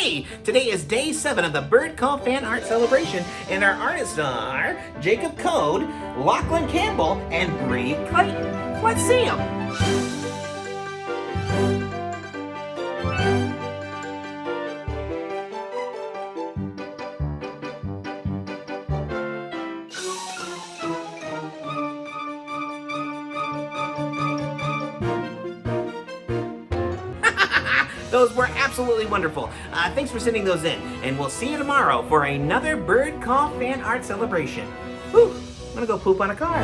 Hey, today is day 7 of the Bird Call Fan Art Celebration, and our artists are Jacob Code, Lachlan Campbell, and Bree Clayton. Let's see them. Those were absolutely wonderful. Thanks for sending those in, and we'll see you tomorrow for another Bird Call Fan Art Celebration. Whew, I'm gonna go poop on a car.